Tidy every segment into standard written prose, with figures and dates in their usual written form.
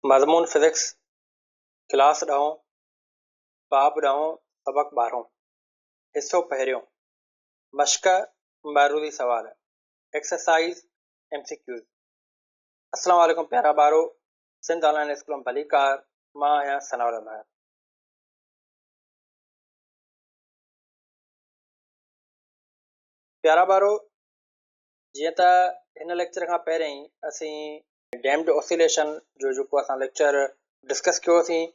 मज़मून physics class ॾहों बाब ॾहों सबक़ 12 हिस्सो पहिरियों मश्क बारूदी सवाल एक्सरसाइज MCQs। अस्सलाम वालेकुम प्यारा ॿारो, सिंध ऑनलाइन स्कूल में भलीकार। मां आहियां सनाउल महर। प्यारा ॿारो, जीअं त हिन लेक्चर खां पहिरीं असीं डैम्ड ऑसिलेशन जो जेको असां लेक्चर डिस्कस कयोसीं,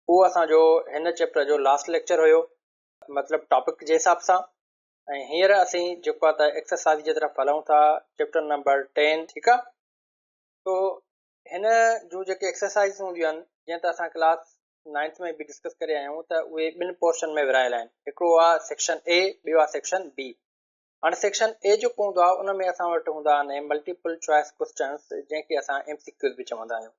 उहो असांजो हिन चैप्टर जो लास्ट लेक्चर हुयो, मतिलबु टॉपिक जे हिसाब सां। ऐं हींअर असीं जेको आहे त एक्सरसाइज जे तरफ़ हलूं था, चैप्टर नंबर 10। ठीकु आहे। तो हिन जूं जेके एक्सरसाइज़ हूंदियूं आहिनि, जीअं त असां क्लास 9th में बि डिस्कस करे आया आहियूं, त उहे ॿिनि पोर्शन में विरायल आहिनि। हिकिड़ो आहे सेक्शन A, ॿियो आहे सेक्शन B। हाणे सेक्शन A जेको हूंदो आहे, उन में असां वटि हूंदा आहिनि मल्टीपल चॉइस क्वेश्चन्स, जंहिंखे असां MCQs बि चवंदा आहियूं।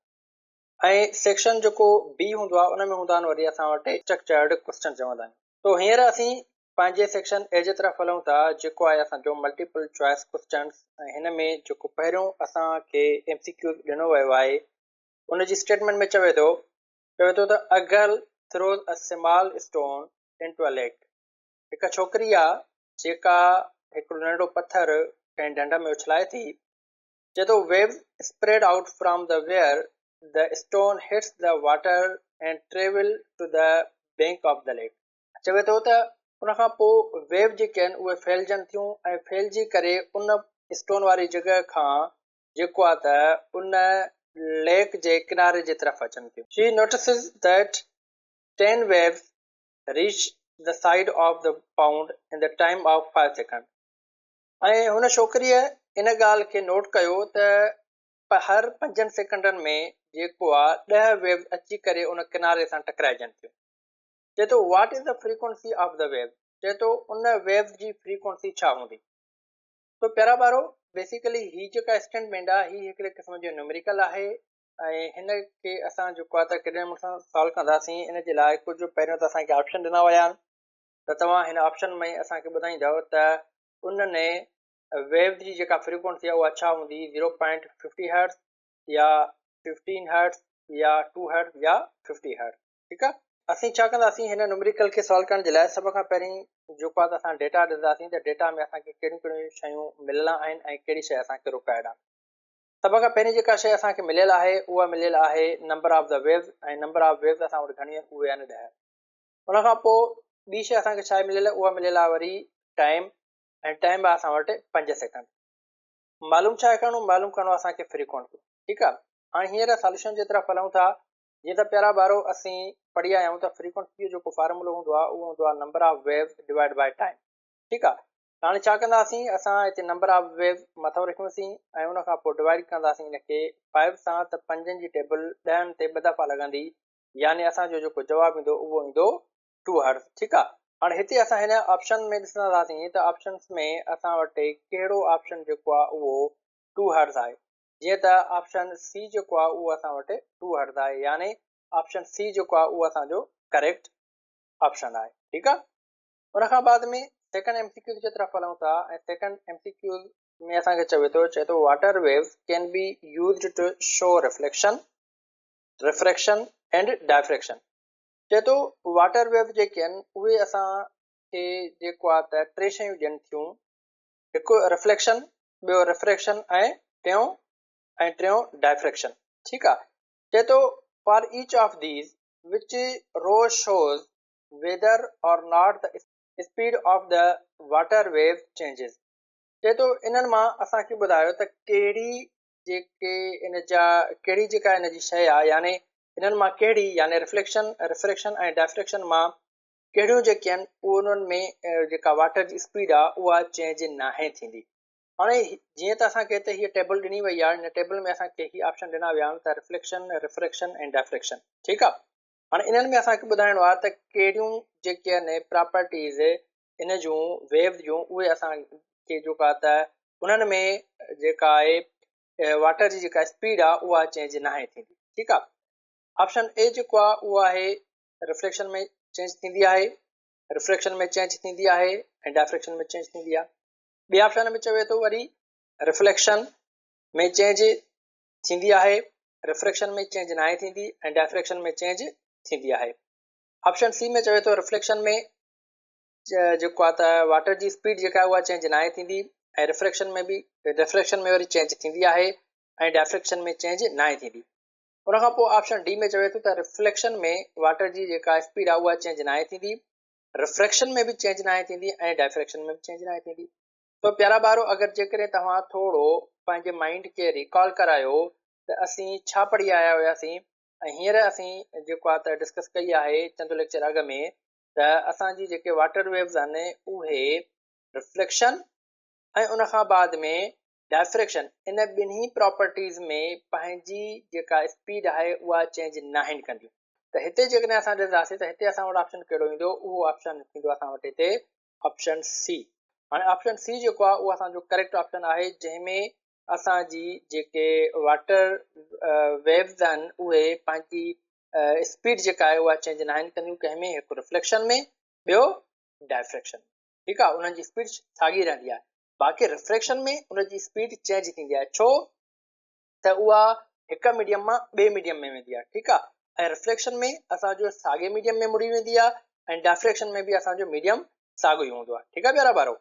ऐं सेक्शन जेको B हूंदो आहे, उन में हूंदा आहिनि वरी असां वटि स्ट्रक्चर्ड क्वेश्चन चवंदा आहियूं। तो हींअर असीं पंहिंजे सेक्शन A जे तरफ़ हलूं था, जेको आहे असांजो मल्टीपल चॉइस क्वेश्चन्स। ऐं हिन में जेको पहिरियों असांखे MCQ ॾिनो वियो आहे, उन जी स्टेटमेंट में चवे थो त a girl throws a small stone into a lake. हिकु छोकिरी आहे जेका हिकिड़ो नंढो पत्थर कंहिं ढंढ में उछलाए थी। चए थो waves spread out from the where the stone hits the water and travel to the bank of the lake. चवे थो त उन खां पोइ वेव जेके आहिनि उहे फैलजनि थियूं ऐं फैलिजी करे उन स्टोन वारी जॻह खां जेको आहे त उन लेक जे किनारे जे तरफ़ अचनि थियूं। She notices that 10 waves reach the side of the pond in the time of 5 seconds। ऐं हुन छोकिरीअ इन ॻाल्हि खे नोट कयो त हर 5 सेकंडनि में जेको आहे 10 वेव्स अची करे उन किनारे सां टकराइजनि थियूं। चए थो what is the frequency of the wave. चए थो उन वेव जी फ्रीक्वेंसी छा हूंदी। तो प्यारा ॿारो, बेसिकली ही जेका स्टेटमेंट आहे, ही हिकिड़े क़िस्म जो न्यूमेरिकल आहे। ऐं हिन खे असां जेको आहे त केॾे मूंसां सॉल्व कंदासीं। इन जे लाइ कुझु पहिरियों त असांखे ऑप्शन ॾिना विया आहिनि, त तव्हां हिन ऑप्शन में असांखे ॿुधाईंदव त उनने वेव जी जेका फ्रीक्वेंसी आहे उहा छा हूंदी। 0.50 हर्ट्ज़ या 15 हर्ट्ज़ या 2 हर्ट्ज़ या 50 हर्ट्ज़। ठीकु आहे। असीं छा कंदासीं, हिन न्यूमेरिकल खे सॉल्व करण जे लाइ सभ खां पहिरीं जेको आहे त असां डेटा ॾिसंदासीं त डेटा में असांखे कहिड़ियूं कहिड़ियूं शयूं मिलियल आहिनि ऐं कहिड़ी शइ असांखे रिक्वायर्ड आहे। सभ खां पहिरीं जेका शइ असांखे मिलियल आहे उहा मिलियल आहे नंबर ऑफ द वेव्स। ऐं नंबर ऑफ वेव्स असां वटि घणी आहिनि, उहे आहिनि 10। उन खां पोइ ॿी शइ असांखे छा मिलियल आहे, उहा मिलियल आहे वरी टाइम। ऐं टाइम आहे असां वटि 5 सेकंड। मालूम छा करिणो, मालूम करिणो असांखे फ्रीक्वेंसी। ठीकु आहे। हाणे हींअर सॉल्यूशन जे तरफ़ हलूं था। जीअं त प्यारा ॿारो असीं पढ़ी आया आहियूं त फ्रीक्वेंसी जो जेको फार्मूलो हूंदो आहे उहो हूंदो आहे number of waves divide by time. ठीकु आहे। हाणे छा कंदासीं, असां हिते नंबर ऑफ वेव्स मथां रखियोसीं ऐं उन खां पोइ डिवाइड कंदासीं इनखे 5 सां, त 5 जी टेबल 10 ते 2 दफ़ा लॻंदी, यानी असांजो जेको जवाबु ईंदो उहो ईंदो 2 हर्ट्ज़। ठीकु आहे। हाणे हिते असां हिन ऑप्शन में ॾिसंदासीं त ऑप्शन्स में असां वटि कहिड़ो ऑप्शन जेको आहे उहो 2 हर्ट्ज़ आहे। जीअं त ऑप्शन सी जेको आहे उहो असां वटि 2 हर्ट्ज़ आहे, यानी ऑप्शन सी जेको आहे उहो असांजो करेक्ट ऑप्शन आहे। ठीकु आहे। उन खां बाद में सेकंड MCQ जे तरफ़ हलूं था। ऐं सेकंड MCQ में असांखे चए थो water waves can be used to show reflection, refraction and diffraction. चए थो वाटर वेव जेके आहिनि उहे असांखे जेको आहे त 3 शयूं ॾियनि थियूं। हिकु रिफ्लेक्शन, ॿियो रिफ्रैक्शन ऐं टियों डायफ्रैक्शन। ठीकु आहे। चए थो for each of these which रो shows whether or not the speed of the water wave changes। चए थो इन्हनि मां असांखे ॿुधायो त कहिड़ी जेका इन जी शइ आहे, यानी इन्हनि मां कहिड़ी, यानी रिफ्लेक्शन, रिफ्रैक्शन ऐं डायफ्रैक्शन मां कहिड़ियूं जेके आहिनि उन्हनि में जेका वाटर जी स्पीड आहे उहा चेंज नाहे थींदी। हाणे जीअं त असांखे हिते हीअ टेबल ॾिनी वई आहे, हिन टेबल में असांखे हीअ ऑप्शन ॾिना विया आहिनि त रिफ्लेक्शन, रिफ्रैक्शन ऐं डायफ्रैक्शन। ठीकु आहे। हाणे इन्हनि में असांखे ॿुधाइणो आहे त कहिड़ियूं जेके आहिनि प्रॉपर्टीज़ इन जूं वेव जूं, उहे असांखे जेका त उन्हनि में जेका आहे वाटर जी जेका स्पीड आहे उहा चेंज नाहे थींदी। ठीकु आहे। ऑप्शन ए जेको आहे उहो आहे रिफ्लेक्शन में चेंज थींदी आहे, रिफ्रैक्शन में चेंज थींदी आहे ऐं डायफ्रैक्शन में चेंज थींदी आहे। ॿिए ऑप्शन में चवे थो वरी रिफ्लेक्शन में चेंज थींदी आहे रिफ्लेक्शन में चेंज नाहे थींदी ऐं डायफ्रेक्शन में चेंज थींदी आहे। ऑप्शन सी में चवे थो रिफ्लेक्शन में जेको आहे त वाटर जी स्पीड जेका आहे उहा चेंज नाहे थींदी ऐं रिफ्लेक्शन में वरी चेंज थींदी आहे ऐं डायफ्रेक्शन में चेंज नाहे थींदी। उन खां पोइ ऑप्शन डी में चवे थो त रिफ्लेक्शन में वाटर जी जेका स्पीड आहे उहा चेंज नाहे थींदी, रिफ्रेक्शन में बि चेंज नाहे थींदी ऐं डायफ्रेक्शन में बि चेंज नाहे थींदी। तो प्यारा ॿारो अगरि जेकॾहिं तव्हां थोरो पंहिंजे माइंड खे रिकॉल करायो त असीं छा पढ़ी आया हुयासीं ऐं हींअर असीं जेको आहे त डिस्कस कई आहे चंद लेक्चर अॻ में त असांजी जेके वाटर वेव्स आहिनि उहे रिफ्लेक्शन ऐं उन खां बाद में डायफ्रेक्शन इन ॿिन्ही प्रॉपर्टीज़ में पंहिंजी जेका स्पीड आहे उहा चेंज नाहिनि कंदियूं। त हिते जेकॾहिं असां ॾिसंदासीं त हिते असां वटि ऑप्शन कहिड़ो ईंदो, उहो ऑप्शन थींदो असां वटि हिते ऑप्शन सी। हाणे ऑप्शन सी जेको आहे उहो असांजो करेक्ट ऑप्शन आहे, जंहिंमें असांजी जेके वाटर वेव्स आहिनि उहे पंहिंजी स्पीड जेका आहे उहा चेंज नाहिनि कंदियूं, कंहिंमें हिकु रिफ्लेक्शन में ॿियो डायफ्रेक्शन में। ठीकु आहे, उन्हनि जी स्पीड साॻी रहंदी आहे। बाक़ी रिफ्लेक्शन में उनजी स्पीड चेंज थींदी आहे, छो त उहा हिकु मीडियम मां ॿिए मीडियम में वेंदी आहे। ठीकु आहे, ऐं रिफ्लेक्शन में असांजो साॻे मीडियम में मुड़ी वेंदी आहे ऐं डायफ्रेक्शन में बि असांजो मीडियम साॻियो ई हूंदो आहे। ठीकु आहे प्यारा ॿारो।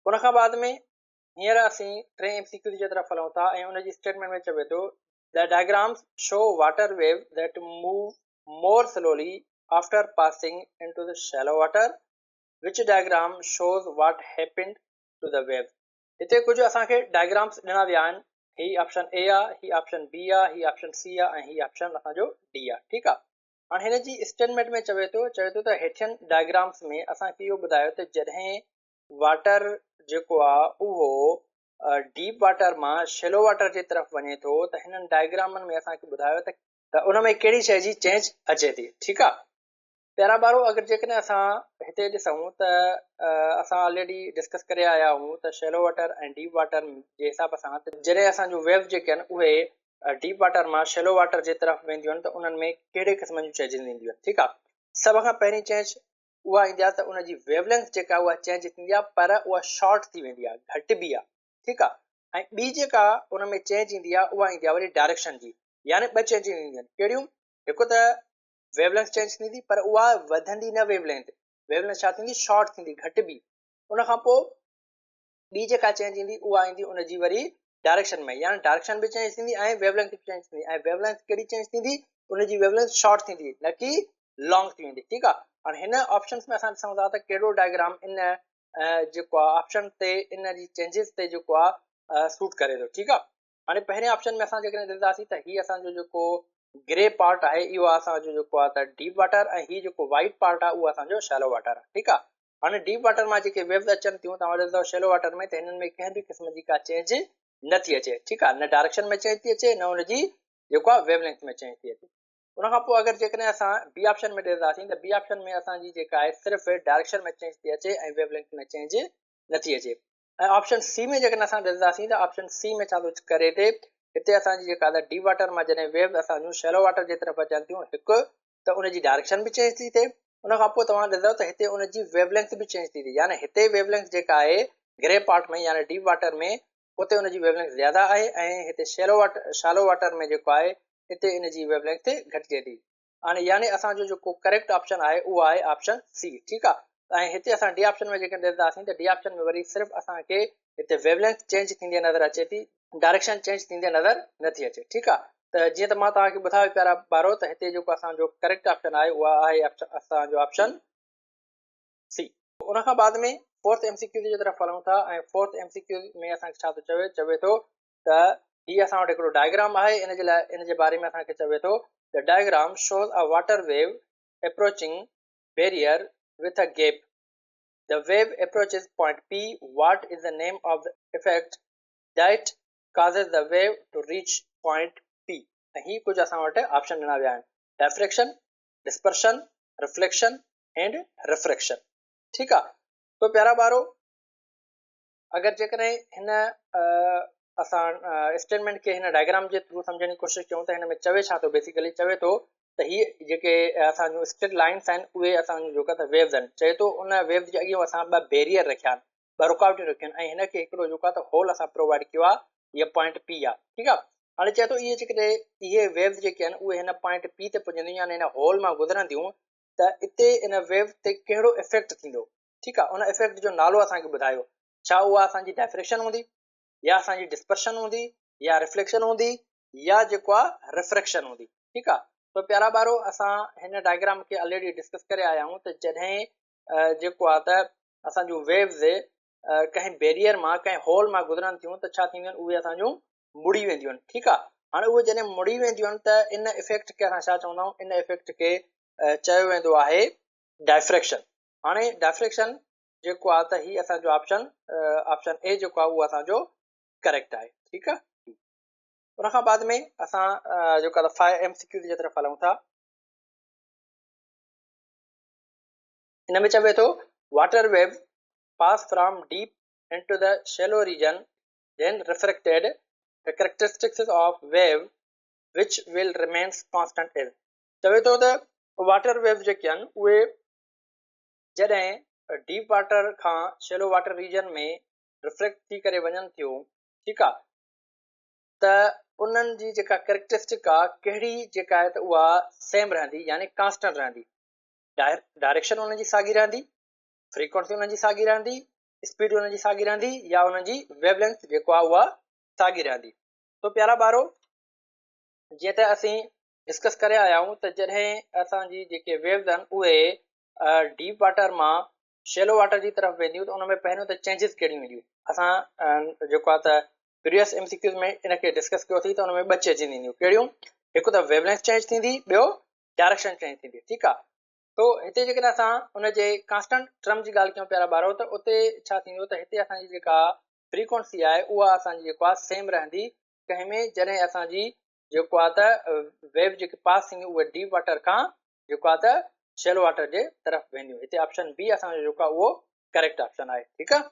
उन खां बाद में हींअर असीं टे MCQ जी तरफ़ हलूं था ऐं उनजी स्टेटमेंट में चवे थो the diagrams show water wave that move more slowly after passing into the shallow water, which diagram shows what happened to the wave। हिते कुझु असांखे डायग्राम्स ॾिना विया आहिनि, ही ऑप्शन ए आहे, ही ऑप्शन बी आहे, ही ऑप्शन सी आहे ऐं ही ऑप्शन असांजो डी आहे। ठीकु आहे, हाणे हिन जी स्टेटमेंट में चवे थो त हेठियनि डायग्राम्स में असांखे इहो ॿुधायो त जॾहिं वाटर जेको आहे उहो डीप वाटर मां शेलो वाटर जे तरफ़ वञे थो त हिननि डायग्रामनि में असांखे ॿुधायो त उन में कहिड़ी शइ जी चेंज अचे थी। ठीकु आहे प्यारा ॿारो, अगरि जेकॾहिं असां हिते ॾिसूं त असां ऑलरेडी डिस्कस करे आया आहियूं त शेलो वाटर ऐं डीप वाटर जे हिसाब सां जॾहिं असांजो वेव जेके आहिनि उहे डीप वाटर मां शेलो वाटर जे तरफ़ वेंदियूं आहिनि त उन्हनि में कहिड़े क़िस्म जूं चेंजिस ईंदियूं आहिनि। ठीकु आहे, सभ खां पहिरीं चेंज उहा ईंदी आहे त उनजी वेवलेंथ जेका उहा चेंज थींदी आहे, पर उहा शॉर्ट थी वेंदी आहे, घटिबी आहे। ठीकु आहे, ऐं ॿी जेका उन में चेंज ईंदी आहे उहा ईंदी आहे वरी डायरेक्शन जी, यानी ॿ चेंजिस ईंदियूं आहिनि। कहिड़ियूं? हिकु त वेवलेंथ चेंज थींदी पर उहा वधंदी न, वेवलेंथ छा थींदी? शॉर्ट थींदी, घटिबी। उन खां पोइ ॿी जेका चेंज ईंदी उहा ईंदी उनजी वरी डायरेक्शन में, यानी डायरेक्शन बि चेंज थींदी ऐं वेवलेंथ बि चेंज थींदी। ऐं वेवलेंथ कहिड़ी चेंज थींदी? उनजी वेवलेंथ शॉर्ट थींदी, न कि लॉन्ग थी वेंदी। ठीकु आहे, हाणे हिन ऑप्शन में असां ॾिसूं था त कहिड़ो डायग्राम इन जेको आहे ऑप्शन ते इन जी चेंजिस ते जेको आहे सूट करे थो। ठीकु आहे, हाणे पहिरें ऑप्शन में असां जेकॾहिं ॾिसंदासीं त हीउ असांजो जेको ग्रे पार्ट आहे इहो असांजो जेको आहे त डीप वाटर ऐं हीउ जेको वाइट पार्ट आहे उहो असांजो शैलो वाटर आहे। ठीकु आहे, हाणे डीप वाटर मां जेके वेव्स अचनि थियूं तव्हां ॾिसंदव शैलो वाटर में त हिननि में कंहिं बि क़िस्म जी का चेंज नथी अचे। ठीकु आहे, न डायरेक्शन में चेंज थी अचे, न हुनजी जेको आहे वेवलेंथ में चेंज थी अचे। उन खां पोइ अगरि जेकॾहिं असां बी ऑप्शन में ॾिसंदासीं त बी ऑप्शन में असांजी जेका आहे सिर्फ़ु डायरेक्शन में चेंज थी अचे ऐं वेवलेंथ में चेंज नथी अचे। ऐं ऑप्शन सी में जेकॾहिं असां ॾिसंदासीं त ऑप्शन सी में छा थो करे हिते असांजी जेका आहे डीप वाटर मां जॾहिं वेव असांजूं शैलो वाटर जे तरफ़ अचनि थियूं, हिकु त उनजी डायरेक्शन बि चेंज थी थिए, उन खां पोइ तव्हां ॾिसंदव त हिते उनजी वेवलेंथ बि चेंज थी थिए, यानी हिते वेवलेंथ जेका आहे ग्रे पार्ट में यानी डीप वाटर में उते उनजी वेवलेंथ ज़्यादा आहे ऐं हिते शैलो वाटर में जेको आहे हिते इनजी वेवलेंथ घटिजे थी। हाणे यानी असांजो जेको करेक्ट ऑप्शन आहे उहो आहे ऑप्शन सी। ठीकु आहे, ऐं हिते असां डी ऑप्शन में जेके ॾिसंदासीं त डी ऑप्शन में वरी सिर्फ़ु असांखे हिते वेवलेंथ चेंज थींदी नज़र अचे थी, डायरेक्शन चेंज थींदी नज़र नथी अचे। ठीकु आहे, त जीअं त मां तव्हांखे ॿुधायो प्यारा ॿारो त हिते जेको असांजो करेक्ट ऑप्शन आहे उहा आहे असांजो ऑप्शन सी। उन खां बाद में फोर्थ MCQ जी तरफ़ हलूं था ऐं फोर्थ MCQ में असांखे छा थो चवे थो त हीउ असां वटि हिकिड़ो डायग्राम आहे, इन जे लाइ इन जे बारे में असांखे चवे थो the diagram shows a water wave approaching barrier with a gap. The wave approaches point P. What is the name of the effect that causes the wave to reach point P? ही कुछ असां वटि option ॾिना विया आहिनि, diffraction, dispersion, reflection and refraction. ठीकु आहे, तो प्यारा ॿारो अगरि जेकॾहिं हिन असां स्टेटमेंट खे हिन डायग्राम जे थ्रू सम्झण जी कोशिशि कयूं त हिन में चवे छा थो, बेसिकली चवे थो त हीअ जेके असांजो स्ट्रेट लाइन्स आहिनि उहे असांजो जेको आहे वेव्स आहिनि। चए थो उन वेव्स जे अॻियां असां ॿ बैरियर रखिया आहिनि, ॿ रुकावटूं रखियूं आहिनि ऐं हिनखे हिकिड़ो जेको आहे त होल असां प्रोवाइड कयो आहे, इहा पॉइंट पी आहे। ठीकु आहे, हाणे चए थो इहे जेके इहे वेव्स जेके आहिनि उहे हिन पॉइंट पी ते पुॼंदियूं यानी हिन होल मां गुज़रंदियूं त हिते इन वेव ते कहिड़ो इफेक्ट थींदो। ठीकु आहे, उन इफेक्ट जो नालो असांखे ॿुधायो। छा उहा असांजी डायफ्रेक्शन हूंदी, या असांजी डिस्पर्शन हूंदी, या रिफ्लेक्शन हूंदी, या जेको आहे रिफ्रेक्शन हूंदी। ठीकु आहे, त प्यारा ॿारो असां हिन डायग्राम खे ऑलरेडी डिस्कस करे आया आहियूं त जॾहिं जेको आहे त असांजूं वेव्स कंहिं बैरियर मां कंहिं होल मां गुज़रनि थियूं त छा थींदियूं आहिनि, उहे असांजूं मुड़ी वेंदियूं आहिनि। ठीकु आहे, हाणे उहे जॾहिं मुड़ी वेंदियूं आहिनि त इन इफेक्ट खे असां छा चवंदा आहियूं, इन इफेक्ट खे चयो वेंदो आहे डायफ्रेक्शन। हाणे डायफ्रेक्शन जेको आहे त ही असांजो ऑप्शन ए जेको आहे उहो असांजो करेक्ट आहे। ठीकु आहे, उन खां बाद में असां जेको आहे 5 MCQ जे तरफ़ हलूं था। हिन में चवे थो water wave pass from deep into the shallow region then refracted, the characteristics of wave which will remains constant is। चवे थो त वाटर वेव जेके आहिनि उहे जॾहिं डीप वाटर खां शेलो वाटर रीजन में रिफ्लेक्ट थी करे वञनि थियूं। ठीकु आहे, त उन्हनि जी जेका कैरेक्टरिस्टिक आहे कहिड़ी जेका आहे त उहा सेम रहंदी यानी कांस्टेंट रहंदी। डायरेक्शन उन्हनि जी साॻी रहंदी, फ्रीक्वेंसी उन्हनि जी साॻी रहंदी, स्पीड उन्हनि जी साॻी रहंदी, या उन्हनि जी वेवलेंथ जेको आहे उहा साॻी रहंदी। तो प्यारा ॿारो जीअं त असीं डिस्कस करे आया आहियूं त जॾहिं असांजी जेके वेव्स आहिनि उहे डीप वाटर मां शेलो वाटर जी तरफ़ वेंदियूं त उन में पहिरियों त चेंजिस कहिड़ियूं ईंदियूं। असां जेको आहे त प्रीवियस MCQs में इनखे डिस्कस कयोसीं त हुन में ॿ चेंजिस ईंदियूं। कहिड़ियूं? हिकु त वेवलेंथ चेंज थींदी, ॿियो डायरेक्शन चेंज थींदी। ठीकु आहे, तो हिते जेकॾहिं असां उनजे कांस्टेंट टर्म जी ॻाल्हि कयूं प्यारा ॿारो त उते छा थींदो त हिते असांजी जेका फ्रीक्वेंसी आहे उहा असांजी जेको आहे सेम रहंदी कंहिं में जॾहिं असांजी जेको आहे त वेव जेके पास थींदियूं उहे डीप वाटर खां जेको आहे त शेलो वाटर जे तरफ़ वेंदियूं। हिते ऑप्शन बी असांजो जेको आहे उहो करेक्ट ऑप्शन आहे। ठीकु आहे,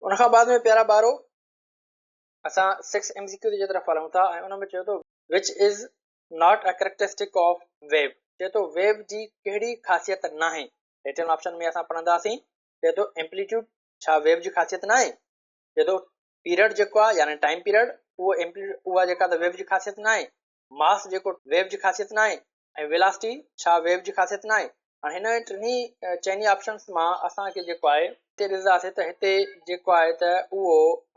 उन खां बाद में प्यारा ॿारो असां 6 MCQ जे तरफ़ हलूं था ऐं उन में चयो थो which is not a characteristic of wave. चए थो वेव जी कहिड़ी ख़ासियत न आहे। रिटन ऑप्शन में असां पढ़ंदासीं। चए थो एम्पलीट्यूड, छा वेव जी ख़ासियत न आहे। चए थो पीरियड जेको आहे यानी टाइम पीरियड उहा जेका त वेव जी ख़ासियत न आहे। मास जेको वेव जी ख़ासियत न आहे, ऐं वेलासिटी छा वेव जी ख़ासियत न आहे। हाणे हिन टिनी चइनी ऑप्शन्स मां असांखे जेको आहे हिते ॾिसंदासीं त हिते जेको आहे त उहो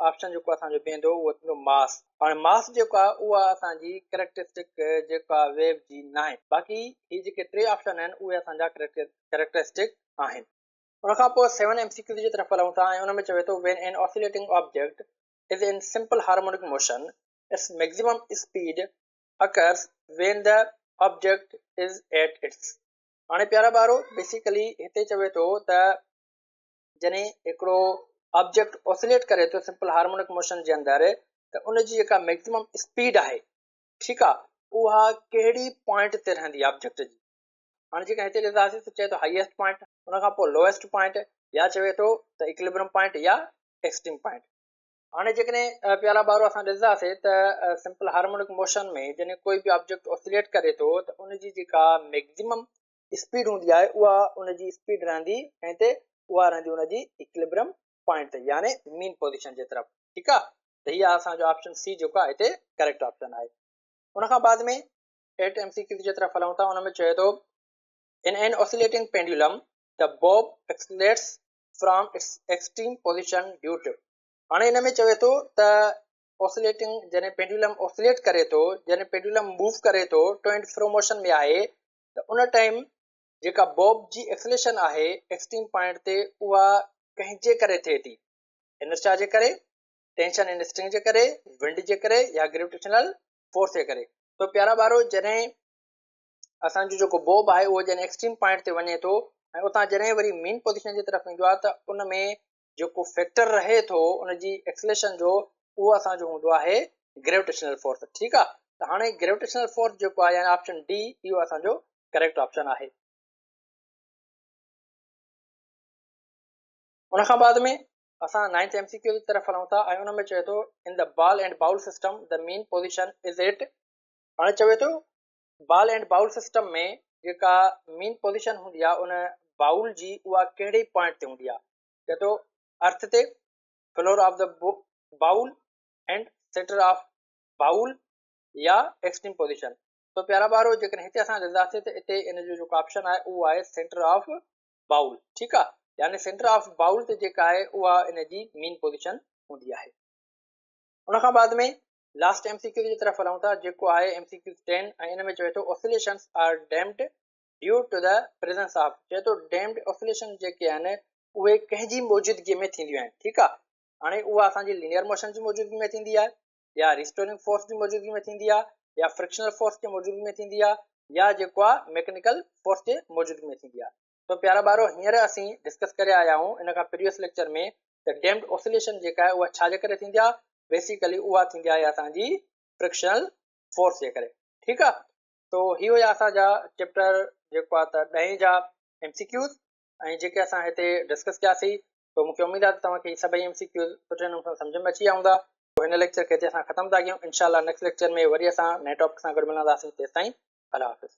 ऑप्शन जेको असांजो बीहंदो उहो थींदो मास। हाणे मास जेको आहे उहा असांजी कैरेक्टरिस्टिक जेका वेव जी न आहे। बाक़ी ही जेके टे ऑप्शन आहिनि उहे असांजा कैरेक्टरिस्टिक आहिनि। उन खां पोइ 7 MCQ जी तरफ़ हलूं था ऐं उन में चवे थो when an oscillating object is in simple harmonic motion, its maximum speed occurs when the object is at its। हाणे प्यारा ॿारो बेसिकली हिते चवे थो त जॾहिं हिकिड़ो ऑब्जेक्ट ऑसिलेट करे थो सिंपल हार्मोनिक मोशन जे अंदरि त उनजी जेका मैक्सिमम स्पीड आहे, ठीकु आहे, उहा कहिड़ी पॉइंट ते रहंदी ऑब्जेक्ट जी। हाणे जेका हिते ॾिसंदासीं त चए थो हाईएस्ट पॉइंट, उन खां पोइ लोएस्ट पॉइंट, या चवे थो त इक्विलिब्रियम पॉइंट या एक्सट्रीम पॉइंट। हाणे जेकॾहिं प्यारा ॿारो असां ॾिसंदासीं त सिंपल हार्मोनिक मोशन में जॾहिं कोई बि ऑब्जेक्ट ऑसिलेट करे थो त उनजी जेका मैक्सिमम स्पीड हूंदी आहे उहा उनजी स्पीड रहंदी ऐं हिते उहा रहंदी उनजी इक्विलिब्रियम पॉइंट ते यानी मीन पोजीशन जे तरफ़। ठीकु आहे, त इहा असांजो ऑप्शन सी जेको आहे हिते करेक्ट ऑप्शन आहे। उन खां बाद में 8 MCQ जे तरफ़ हलूं था। उन में चए थो in an oscillating pendulum the bob accelerates from its extreme position due to। हाणे हिन में चवे थो त ऑसिलेटिंग जॾहिं पेंडुलम ऑसिलेट करे थो, जॾहिं पेंडुलम मूव करे थो टू एंड फ्रो मोशन में आहे त उन टाइम जेका बॉब जी एक्सलेशन आहे एक्सट्रीम पॉइंट ते उहा कंहिंजे करे थिए थी। इनर्शिया जे करे, टेंशन इन स्ट्रिंग जे करे, विंड जे करे, या ग्रेविटेशनल फोर्स जे करे। तो प्यारा ॿारो जॾहिं असांजो जेको बॉब आहे उहो जॾहिं एक्सट्रीम पॉइंट ते वञे थो ऐं उतां जॾहिं वरी मेन पोजीशन जे तरफ़ ईंदो आहे त उन में जेको फैक्टर रहे थो उनजी एक्सलेशन जो उहो असांजो हूंदो आहे ग्रेविटेशनल फोर्स। ठीकु आहे, त हाणे ग्रेविटेशनल फोर्स जेको आहे यानी ऑप्शन डी इहो असांजो करेक्ट ऑप्शन आहे। उन खां बाद में असां 9th MCQ जी तरफ़ हलूं था ऐं उन में चए थो in the ball and bowl system the mean position is at. हाणे चवे थो बॉल एंड बाउल सिस्टम में जेका मेन पोजीशन हूंदी आहे उन बाउल जी उहा कहिड़े पॉइंट ते हूंदी आहे। चए थो अर्थ ते, floor of the bowl and centre of bowl या एक्सट्रीम पोजीशन। तो प्यारा ॿारो जेकॾहिं हिते असां ॾिसंदासीं त हिते इन जो जेको ऑप्शन आहे उहो आहे सेंटर ऑफ बाउल। ठीकु आहे, यानी सेंटर ऑफ बाउल ते जेका आहे उहा इन जी मेन पोजीशन हूंदी आहे। उन खां बाद में लास्ट MCQ जी तरफ़ हलूं था, जेको आहे MCQ 10 ऐं इन में चवे थो oscillations are damped due to the presence of, चए थो डैम्प्ड ऑसिलेशन जेके आहिनि उहे कंहिंजी मौजूदगीअ में थींदियूं आहिनि। ठीकु आहे, हाणे उहा असांजी लीनियर मोशन जी मौजूदगी में थींदी आहे, या रिस्टोरिंग फोर्स जी मौजूदगी में थींदी आहे, या फ्रिक्शनल फोर्स जी मौजूदगी में थींदी आहे, या जेको आहे मैकेनिकल फोर्स जे मौजूदगी में थींदी आहे। तो प्यारा ॿारो हींअर असीं डिस्कस करे आया आहियूं इन खां प्रीवियस लेक्चर में त डैम्प्ड ऑसिलेशन जेका आहे उहा छाजे करे थींदी आहे, बेसिकली उहा थींदी आहे असांजी फ्रिक्शनल फोर्स जे करे। ठीकु आहे, तो ही हुया असांजा चैप्टर जेको आहे त 10 जा MCQs ऐं जेके असां हिते डिस्कस कयासीं। तो मूंखे उमेद आहे त तव्हांखे सभई MCQs सुठे नमूने सां सम्झ में अची विया हूंदा। हिन लेक्चर खे हिते असां ख़तमु था कयूं। इंशाअल्लाह नेक्स्ट लेक्चर में वरी असां नए टॉपिक सां गॾु मिलंदासीं। तेसिताईं अल्लाह हाफ़िज़।